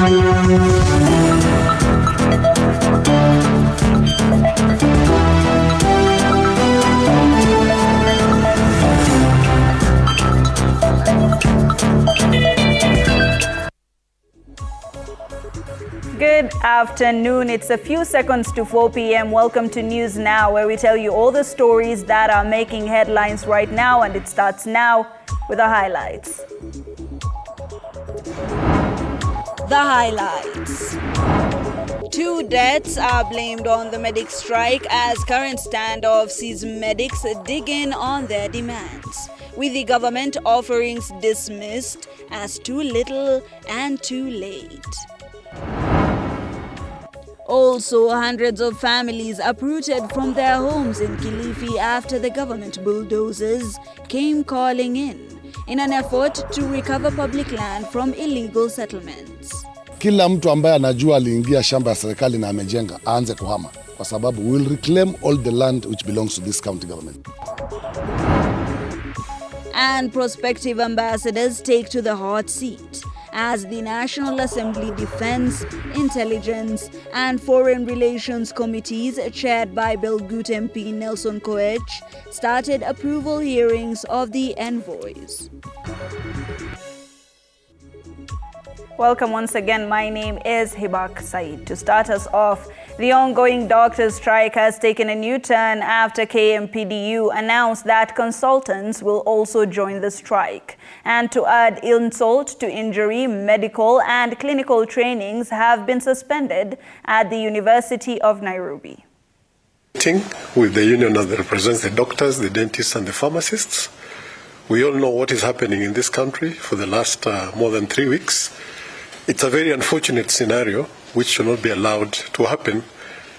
Good afternoon. It's a few seconds to 4 p.m. Welcome to News Now, where we tell you all the stories that are making headlines right now, and it starts now with the highlights. The highlights. 2 deaths are blamed on the medics' strike as current standoff sees medics dig in on their demands, with the government offerings dismissed as too little and too late. Also, hundreds of families uprooted from their homes in Kilifi after the government bulldozers came calling in an effort to recover public land from illegal settlements. Kila mtu ambaye anajua aliingia shamba ya serikali na amejenga aanze kuhama, kwa sababu we'll reclaim all the land which belongs to this county government. And prospective ambassadors take to the hot seat as the National Assembly Defense, Intelligence and Foreign Relations Committees, chaired by Belgut MP Nelson Koech, started approval hearings of the envoys. Welcome once again. My name is Hibak Said. To start us off, the ongoing doctors' strike has taken a new turn after KMPDU announced that consultants will also join the strike. And to add insult to injury, medical and clinical trainings have been suspended at the University of Nairobi. With the union that represents the doctors, the dentists and the pharmacists. We all know what is happening in this country for the last more than 3 weeks. It's a very unfortunate scenario which should not be allowed to happen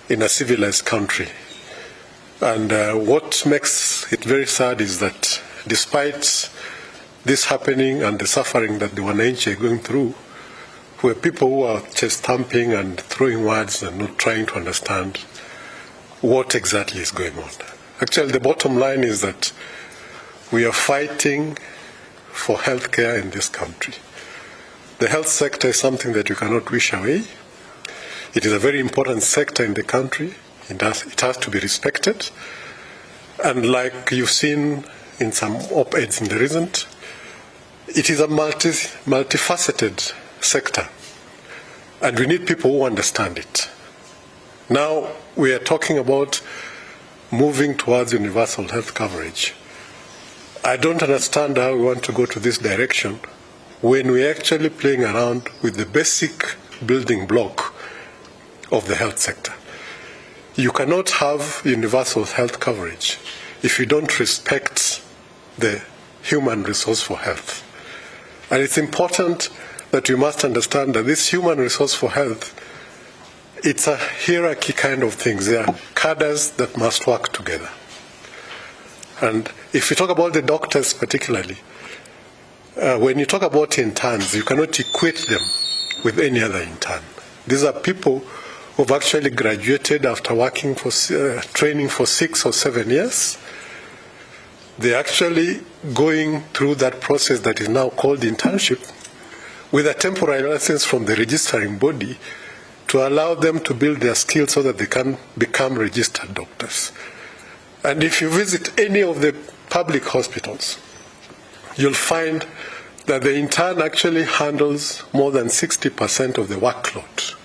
in a civilized country. And what makes it very sad is that despite this happening and the suffering that the wananchi are going through, were people who are just thumping and throwing words and not trying to understand what exactly is going on. Actually, the bottom line is that we are fighting for healthcare in this country. The health sector is something that you cannot wish away. It is a very important sector in the country. It has to be respected. And like you've seen in some op-eds in the recent, it is a multifaceted sector. And we need people who understand it. Now we are talking about moving towards universal health coverage. I don't understand how we want to go to this direction when we're actually playing around with the basic building block of the health sector. You cannot have universal health coverage if you don't respect the human resource for health. And it's important that you must understand that this human resource for health, it's a hierarchy kind of thing. There are cadres that must work together. And if you talk about the doctors particularly, when you talk about interns, you cannot equate them with any other intern. These are people who have actually graduated after working for training for 6 or 7 years. They're actually going through that process that is now called internship with a temporary license from the registering body to allow them to build their skills so that they can become registered doctors. And if you visit any of the public hospitals, you'll find that the intern actually handles more than 60% of the workload.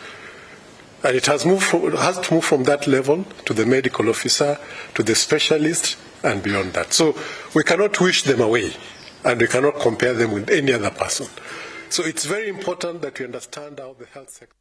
And it has to move from that level to the medical officer, to the specialist, and beyond that. So we cannot wish them away, and we cannot compare them with any other person. So it's very important that we understand how the health sector.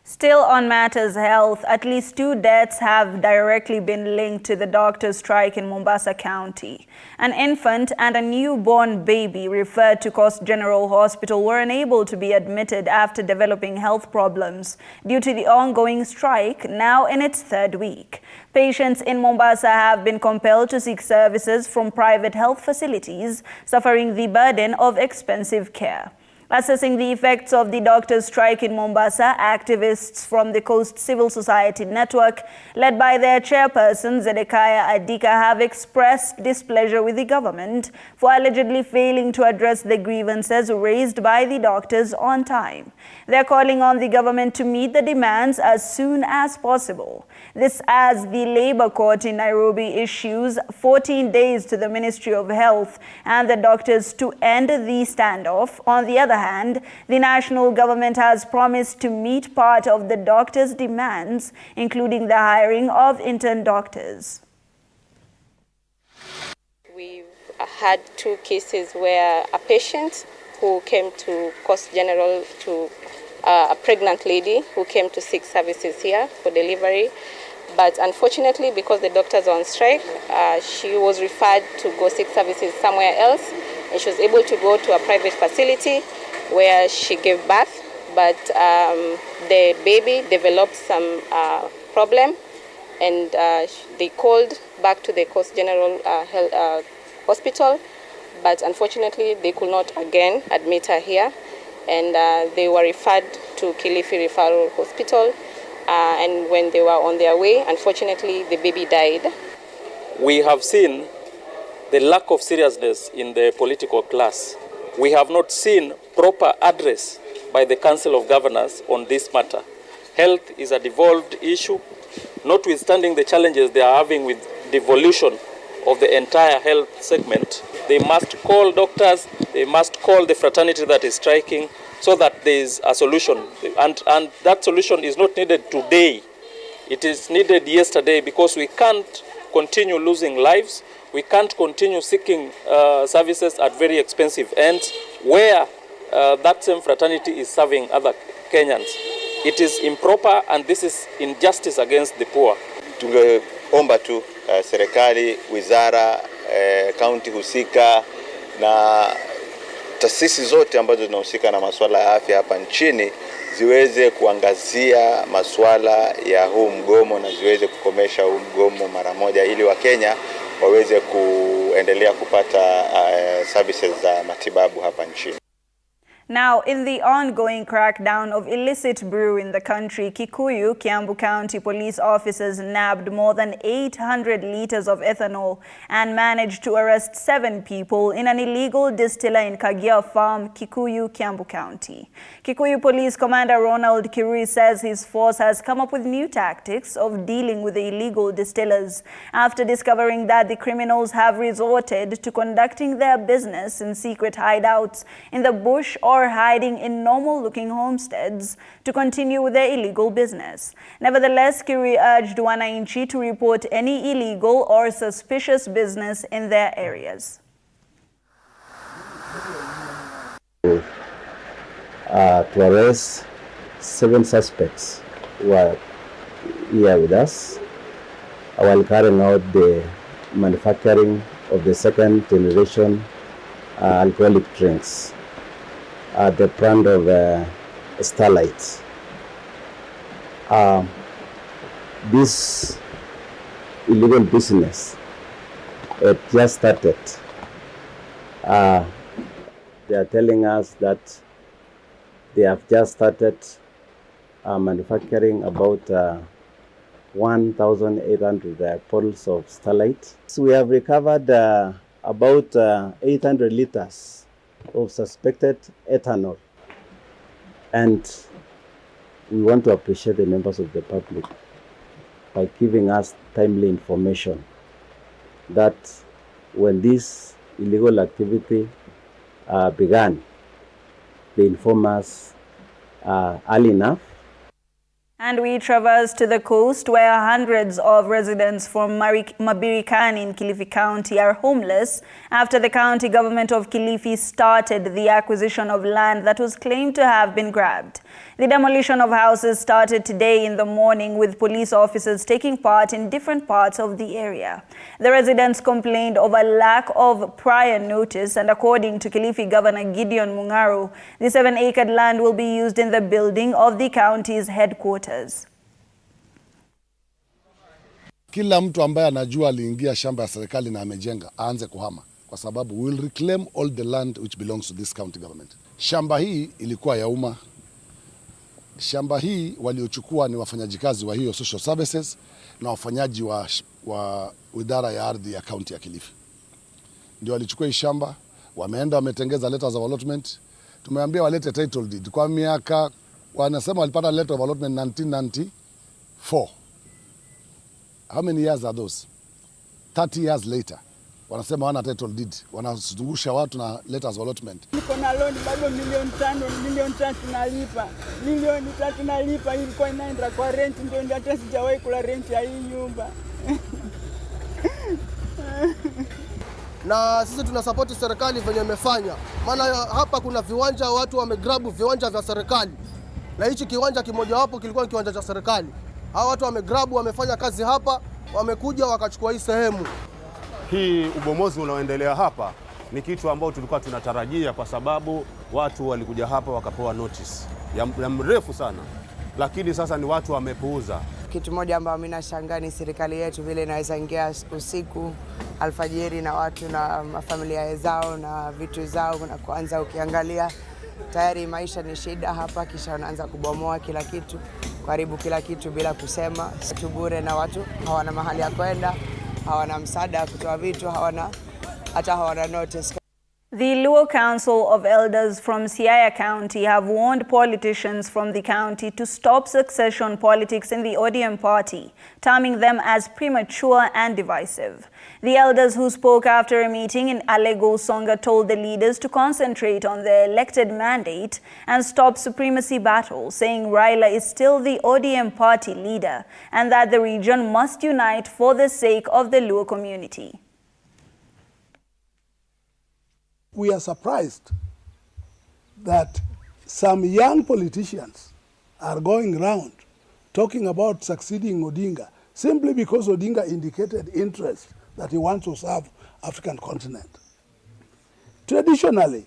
Still on matters health, at least 2 deaths have directly been linked to the doctor's strike in Mombasa County. An infant and a newborn baby referred to Coast General Hospital were unable to be admitted after developing health problems due to the ongoing strike, now in its 3rd week. Patients in Mombasa have been compelled to seek services from private health facilities, suffering the burden of expensive care. Assessing the effects of the doctors' strike in Mombasa, activists from the Coast Civil Society Network, led by their chairperson Zedekiah Adika, have expressed displeasure with the government for allegedly failing to address the grievances raised by the doctors on time. They are calling on the government to meet the demands as soon as possible. This as the Labour Court in Nairobi issues 14 days to the Ministry of Health and the doctors to end the standoff. On the other hand, the national government has promised to meet part of the doctors' demands, including the hiring of intern doctors. We've had 2 cases where a patient who came to Coast General, to a pregnant lady who came to seek services here for delivery. But unfortunately, because the doctors are on strike, she was referred to go seek services somewhere else, and she was able to go to a private facility where she gave birth. But the baby developed some problem, and they called back to the Coast General Hospital, but unfortunately they could not again admit her here, and they were referred to Kilifi Referral Hospital. And when they were on their way, unfortunately, the baby died. We have seen the lack of seriousness in the political class. We have not seen proper address by the Council of Governors on this matter. Health is a devolved issue, notwithstanding the challenges they are having with devolution of the entire health segment. They must call doctors, they must call the fraternity that is striking, so that there is a solution. And that solution is not needed today. It is needed yesterday, because we can't continue losing lives. We can't continue seeking services at very expensive ends where that same fraternity is serving other Kenyans. It is improper, and this is injustice against the poor. Tungeomba tu serikali, wizara, kaunti husika na taasisi zote ambazo zinahusika na masuala ya afya hapa nchini ziweze kuangazia masuala ya huu mgomo na ziweze kukomesha huu mgomo mara moja, ili Wakenya waweze kuendelea kupata services za matibabu hapa nchini. Now, in the ongoing crackdown of illicit brew in the country, Kikuyu, Kiambu County police officers nabbed more than 800 liters of ethanol and managed to arrest 7 people in an illegal distiller in Kagia Farm, Kikuyu, Kiambu County. Kikuyu Police Commander Ronald Kirui says his force has come up with new tactics of dealing with the illegal distillers after discovering that the criminals have resorted to conducting their business in secret hideouts in the bush or hiding in normal-looking homesteads to continue with their illegal business. Nevertheless, Kirui urged wananchi to report any illegal or suspicious business in their areas. To arrest 7 suspects who are here with us, while carrying out the manufacturing of the second generation alcoholic drinks at the brand of Starlight. This illegal business, it just started. They are telling us that they have just started manufacturing about 1,800 bottles of Starlight. So we have recovered about 800 liters of suspected ethanol, and we want to appreciate the members of the public by giving us timely information that when this illegal activity began, they inform us early enough. And we traverse to the coast, where hundreds of residents from Mabirikani in Kilifi County are homeless after the county government of Kilifi started the acquisition of land that was claimed to have been grabbed. The demolition of houses started today in the morning, with police officers taking part in different parts of the area. The residents complained of a lack of prior notice, and according to Kilifi Governor Gideon Mungaro, the 7-acre land will be used in the building of the county's headquarters. Kila mtu ambaye anajua aliingia shamba ya serikali na amejenga aanze kuhama, kwa sababu we will reclaim all the land which belongs to this county government. Shamba hii ilikuwa ya umma. Shamba hii waliochukua ni wafanyaji kazi wa hiyo social services na wafanyaji wa idara ya ardhi ya kaunti ya Kilifi. Ndio walichukua hii shamba, wameenda wametengeza letters of allotment. Tumeambia walete title deed. Kwa miaka wanasema walipata letter of allotment 1994. How many years are those? 30 years later. Wanasema wana title deed. Wanazungusha watu na letters of allotment. Niko na loan bado milioni 3 nalipa. Milioni 3 nalipa, ilikuwa inaenda kwa rent, ndio hata sijawahi kula rent ya hii nyumba. Na sisi tuna support serikali venye imefanya. Maana hapa kuna viwanja, watu wamegrabu viwanja vya serikali. Na hichi kiwanja kimoja wapo kilikuwa ni kiwanja cha serikali. Hao watu wamegrabu, wamefanya kazi hapa, wamekuja wakachukua hii sehemu. Hii ubomozi unaoendelea hapa ni kitu ambao tulikuwa tunatarajia, kwa sababu watu walikuja hapa wakapewa notice ya mrefu sana, lakini sasa ni watu wamepuuza. Kitu moja ambao mimi nashangaa ni serikali yetu vile inaweza ingia usiku alfajiri na watu na mafamilia zao na vitu zao, na kuanza ukiangalia tayari maisha ni shida hapa, kisha wanaanza kubomoa kila kitu, karibu kila kitu bila kusema, kitu bure, na watu hawana mahali ya kwenda, hawana msaada kutoa vitu, hawana notice. The Luo Council of Elders from Siaya County have warned politicians from the county to stop succession politics in the ODM party, terming them as premature and divisive. The elders who spoke after a meeting in Alego Songa told the leaders to concentrate on their elected mandate and stop supremacy battle, saying Raila is still the ODM party leader and that the region must unite for the sake of the Luo community. We are surprised that some young politicians are going around talking about succeeding Odinga simply because Odinga indicated interest that he wants to serve African continent. Traditionally,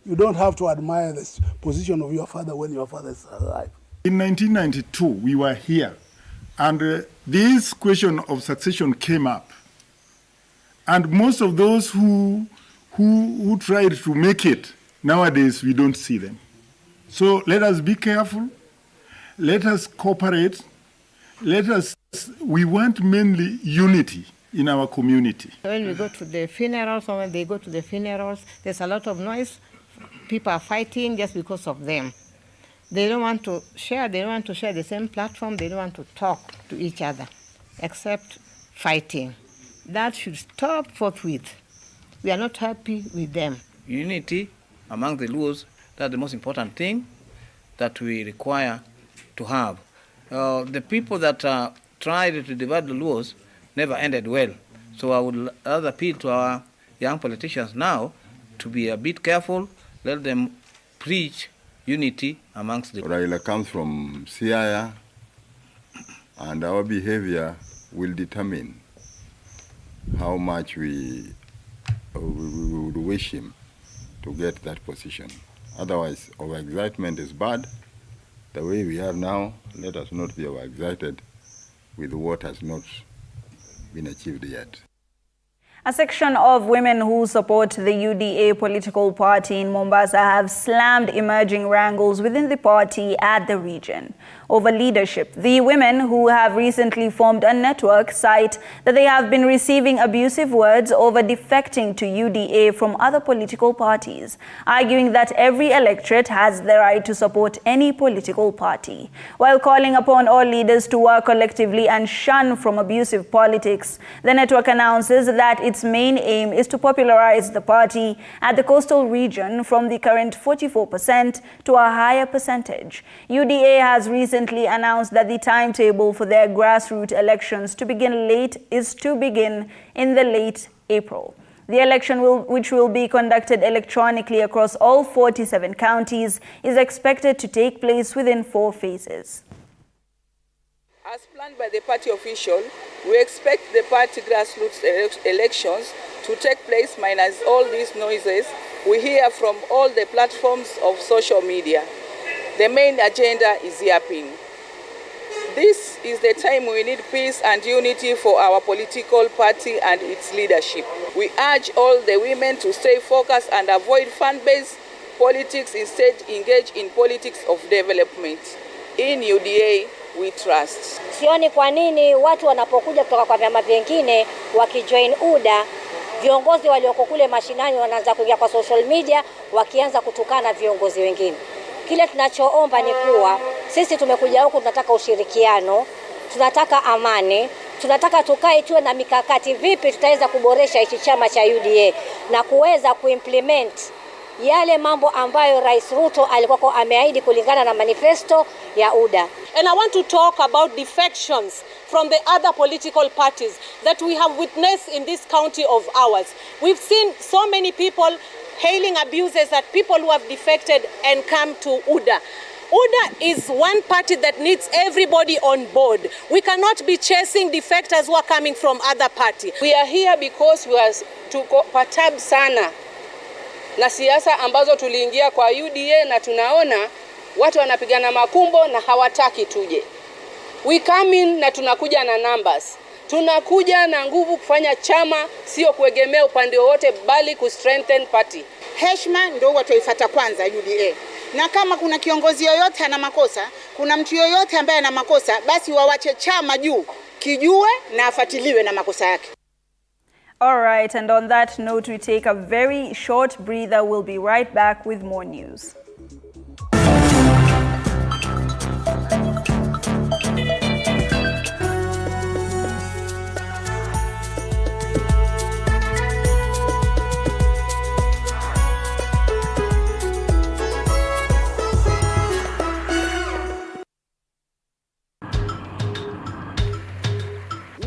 you don't have to admire the position of your father when your father is alive. In 1992, we were here, and this question of succession came up. And most of those who tried to make it, nowadays we don't see them. So let us be careful, let us cooperate, we want mainly unity in our community. When we go to the funerals, or when they go to the funerals, there's a lot of noise. People are fighting just because of them. They don't want to share the same platform, they don't want to talk to each other, except fighting. That should stop forthwith. We are not happy with them. Unity among the Luos, that's the most important thing that we require to have. The people that tried to divide the Luos never ended well. So I would rather appeal to our young politicians now to be a bit careful, let them preach unity amongst the Raila comes from Siaya, and our behavior will determine how much we would wish him to get that position. Otherwise, overexcitement is bad. The way we are now, let us not be overexcited with what has not been achieved yet. A section of women who support the UDA political party in Mombasa have slammed emerging wrangles within the party at the region over leadership. The women, who have recently formed a network, cite that they have been receiving abusive words over defecting to UDA from other political parties, arguing that every electorate has the right to support any political party. While calling upon all leaders to work collectively and shun from abusive politics, the network announces that its main aim is to popularize the party at the coastal region from the current 44% to a higher percentage. UDA has recently announced that the timetable for their grassroots elections is to begin in the late April. The election, which will be conducted electronically across all 47 counties, is expected to take place within 4 phases. As planned by the party official, we expect the party grassroots elections to take place minus all these noises we hear from all the platforms of social media. The main agenda is yapping. This is the time we need peace and unity for our political party and its leadership. We urge all the women to stay focused and avoid fan-based politics, instead engage in politics of development. In UDA, we trust. Sioni kwa nini watu wanapokuja kutoka kwa vyama vingine wakijoin UDA, viongozi walioko kule mashinani wanaanza kuingia kwa social media wakianza kutukana viongozi wengine. Kile tunachoomba ni kuwa sisi tumekuja huku, tunataka ushirikiano, tunataka amani, tunataka tukae tuwe na mikakati vipi tutaweza kuboresha hichi chama cha UDA na kuweza kuimplement yale mambo ambayo Rais Ruto alikuwa ameahidi kulingana na manifesto ya UDA. And I want to talk about defections from the other political parties that we have witnessed in this county of ours. We've seen so many people hailing abuses at people who have defected and come to UDA. UDA is one party that needs everybody on board. We cannot be chasing defectors who are coming from other party. We are here because we are perturbed sana na siasa ambazo tuliingia kwa UDA na tunaona watu wanapigana makumbo na hawataki tuje. We come in na tunakuja na numbers. Tunakuja na nguvu kufanya chama, sio kuegemea upande wote bali ku strengthen party. Heshima ndio wataifuata kwanza UDA. Na kama kuna kiongozi yoyote ana makosa, kuna mtu yoyote ambaye ana makosa, basi wawache chama juu kijue na afuatiliwe na makosa yake. All right, and on that note, we take a very short breather. We'll be right back with more news.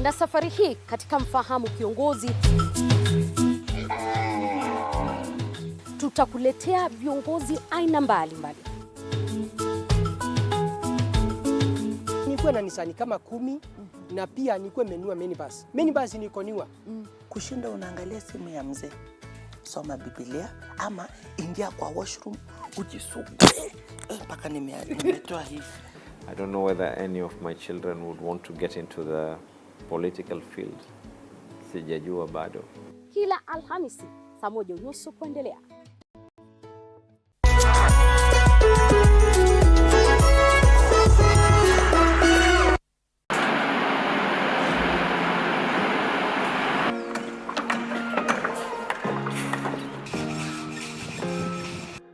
Na safari hii katika Mfahamu Kiongozi tutakuletea viongozi aina mbalimbali. Nikuwe na Nisani kama 10 na pia nikuwe menua minibus. Minibus niko niwa. Kushinda unaangalia simu ya mzee, soma Biblia ama ingia kwa washroom ujisugue mpaka nimetoa hivi. I don't know whether any of my children would want to get into the political field. Sijajua bado. Kila Alhamisi saa 1:30 kuendelea.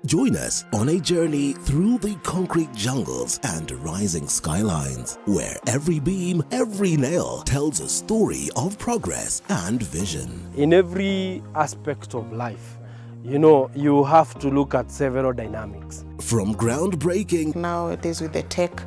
Join us on a journey through the concrete jungles and rising skylines, where every beam, every nail tells a story of progress and vision. In every aspect of life, you know, you have to look at several dynamics. From groundbreaking. Nowadays with the tech,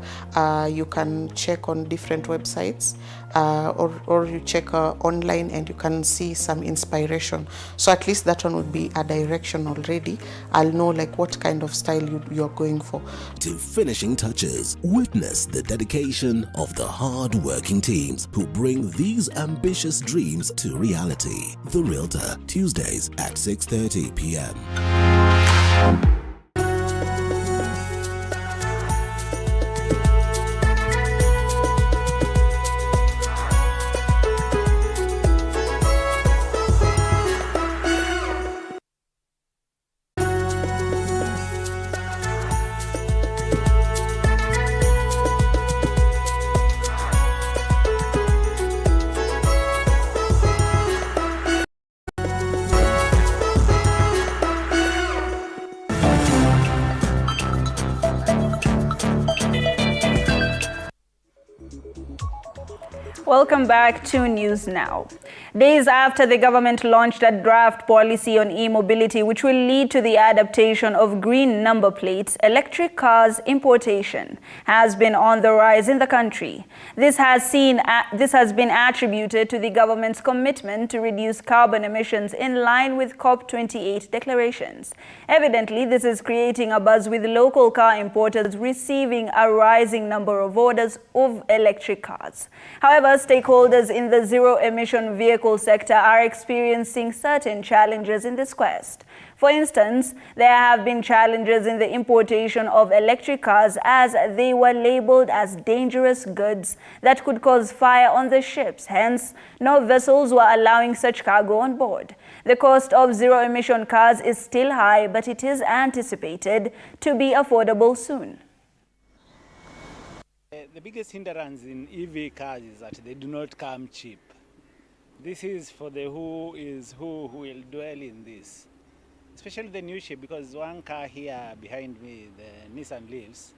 you can check on different websites or you check online and you can see some inspiration. So at least that one would be a direction already. I'll know like what kind of style you're going for. To finishing touches, witness the dedication of the hard-working teams who bring these ambitious dreams to reality. The Realtor, Tuesdays at 6:30 p.m. Welcome back to News Now. Days after the government launched a draft policy on e-mobility which will lead to the adaptation of green number plates, electric cars importation has been on the rise in the country. This has been attributed to the government's commitment to reduce carbon emissions in line with COP28 declarations. Evidently, this is creating a buzz with local car importers receiving a rising number of orders of electric cars. However, stakeholders in the zero-emission vehicle sector are experiencing certain challenges in this quest. For instance, there have been challenges in the importation of electric cars as they were labeled as dangerous goods that could cause fire on the ships. Hence, no vessels were allowing such cargo on board. The cost of zero-emission cars is still high, but it is anticipated to be affordable soon. The biggest hindrance in EV cars is that they do not come cheap. This is for the who will dwell in this. Especially the new shape, because one car here behind me, the Nissan Leafs,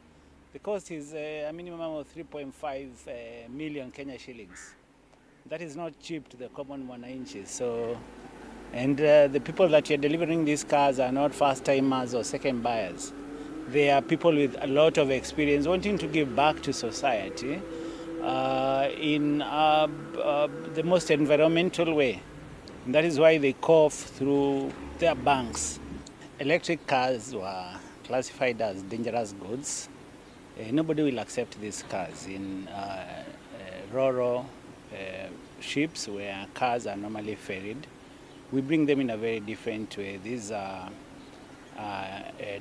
the cost is a minimum of 3.5 million Kenya shillings. That is not cheap to the common mwananchi. So, and the people that you're delivering these cars are not first-timers or second buyers. They are people with a lot of experience wanting to give back to society in the most environmental way. And that is why they cough through their banks. Electric cars were classified as dangerous goods. Nobody will accept these cars in rural ships where cars are normally ferried. We bring them in a very different way. These are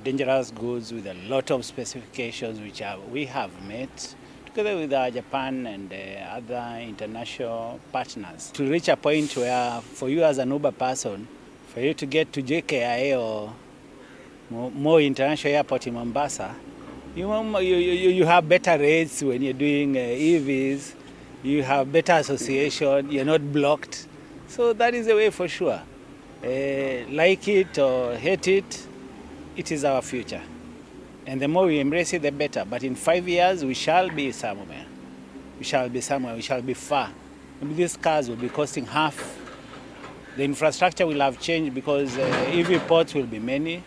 dangerous goods with a lot of specifications which we have met together with Japan and other international partners to reach a point where for you as an Uber person, for you to get to JKIA or more international airport in Mombasa, you have better rates when you're doing EVs, you have better association, you're not blocked. So that is the way for sure. Like it or hate it, it is our future. And the more we embrace it, the better. But in 5 years, we shall be somewhere. We shall be somewhere, we shall be far. Maybe these cars will be costing half. The infrastructure will have changed because EV ports will be many.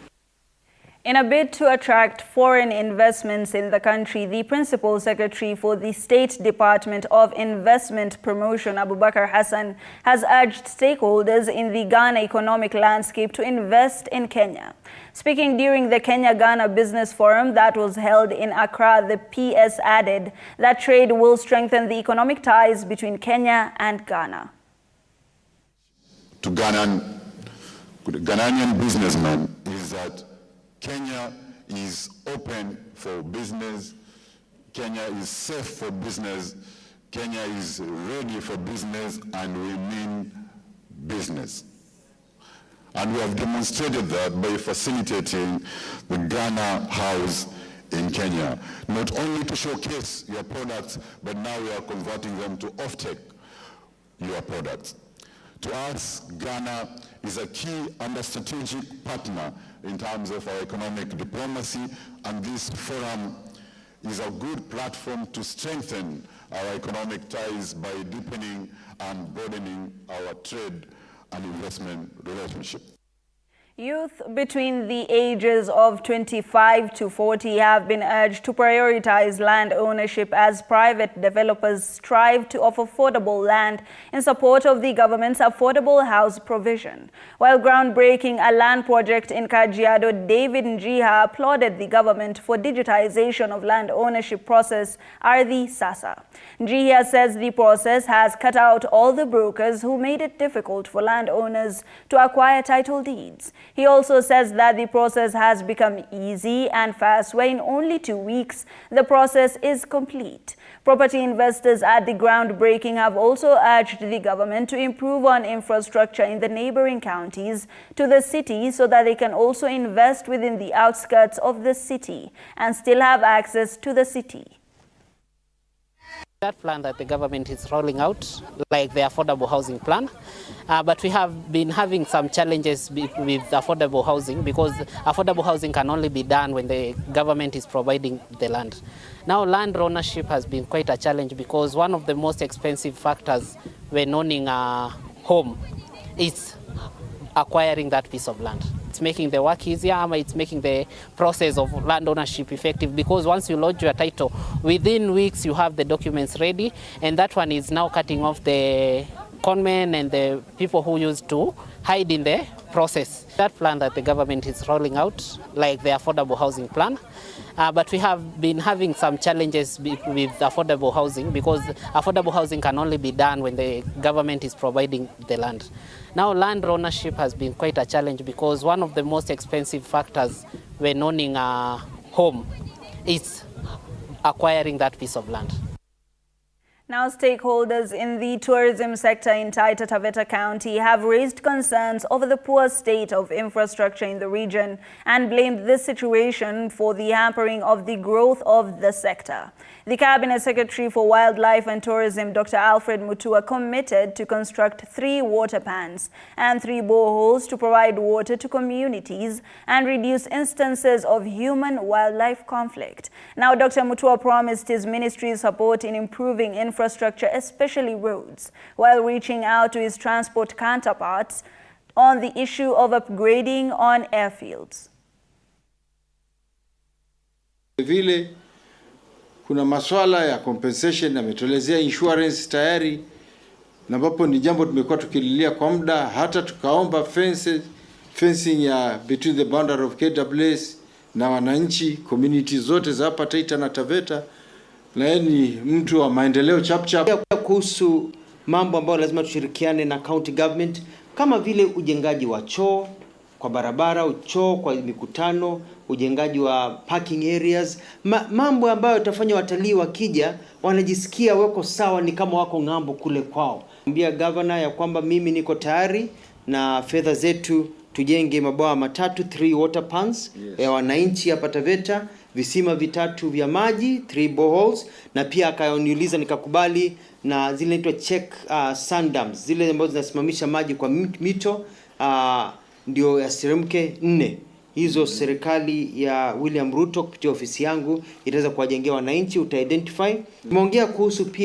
In a bid to attract foreign investments in the country, the Principal Secretary for the State Department of Investment Promotion, Abubakar Hassan, has urged stakeholders in the Ghana economic landscape to invest in Kenya. Speaking during the Kenya-Ghana Business Forum that was held in Accra, the PS added that trade will strengthen the economic ties between Kenya and Ghana. To Ghanaian businessmen is that Kenya is open for business, Kenya is safe for business, Kenya is ready for business, and we mean business. And we have demonstrated that by facilitating the Ghana House in Kenya, not only to showcase your products, but now we are converting them to offtake your products. To us, Ghana is a key and a strategic partner in terms of our economic diplomacy, and this forum is a good platform to strengthen our economic ties by deepening and broadening our trade and investment relationship. Youth between the ages of 25 to 40 have been urged to prioritize land ownership as private developers strive to offer affordable land in support of the government's affordable house provision. While groundbreaking a land project in Kajiado, David Njiha applauded the government for digitization of land ownership process, Ardhi Sasa. Njiha says the process has cut out all the brokers who made it difficult for landowners to acquire title deeds. He also says that the process has become easy and fast, where in only 2 weeks the process is complete. Property investors at the groundbreaking have also urged the government to improve on infrastructure in the neighboring counties to the city so that they can also invest within the outskirts of the city and still have access to the city. That plan that the government is rolling out, like the affordable housing plan, but we have been having some challenges with affordable housing because affordable housing can only be done when the government is providing the land. Now land ownership has been quite a challenge because one of the most expensive factors when owning a home is acquiring that piece of land. It's making the work easier, or it's making the process of land ownership effective because once you lodge your title, within weeks you have the documents ready, and that one is now cutting off the conmen and the people who used to hide in the process. That plan that the government is rolling out, like the affordable housing plan, but we have been having some challenges with affordable housing because affordable housing can only be done when the government is providing the land. Now land ownership has been quite a challenge because one of the most expensive factors when owning a home is acquiring that piece of land. Now, stakeholders in the tourism sector in Taita Taveta County have raised concerns over the poor state of infrastructure in the region and blamed this situation for the hampering of the growth of the sector. The Cabinet Secretary for Wildlife and Tourism, Dr. Alfred Mutua, committed to construct 3 water pans and 3 boreholes to provide water to communities and reduce instances of human-wildlife conflict. Now, Dr. Mutua promised his ministry's support in improving infrastructure, especially roads, while reaching out to his transport counterparts on the issue of upgrading on airfields. Vile kuna maswala ya compensation yametolezea insurance tayari, na ambapo ni jambo tumekuwa tukililia kwa muda, hata tukaomba fencing ya between the boundary of KWS na wananchi community zote za hapa Taita na Taveta, na ni mtu wa maendeleo chapchap. Kuhusu mambo ambayo lazima tushirikiane na county government kama vile ujengaji wa choo kwa barabara, choo kwa mikutano, ujengaji wa parking areas, mambo ambayo yatafanya watalii wakija wanajisikia wako sawa, ni kama wako ngambo kule kwao. Mwambia governor ya kwamba mimi niko tayari na fedha zetu tujenge mabwawa 3 water pans ya wananchi hapa Taveta, visima 3 vya maji 3 boreholes, na pia akaniuliza nikakubali na zile inaitwa check sand dams, zile ambazo zinasimamisha maji kwa mito ndio yaseremke 4. Hizo serikali ya William Ruto kupitia ofisi yangu itaweza kuwajengea wananchi, uta-identify. Tumeongea kuhusu pia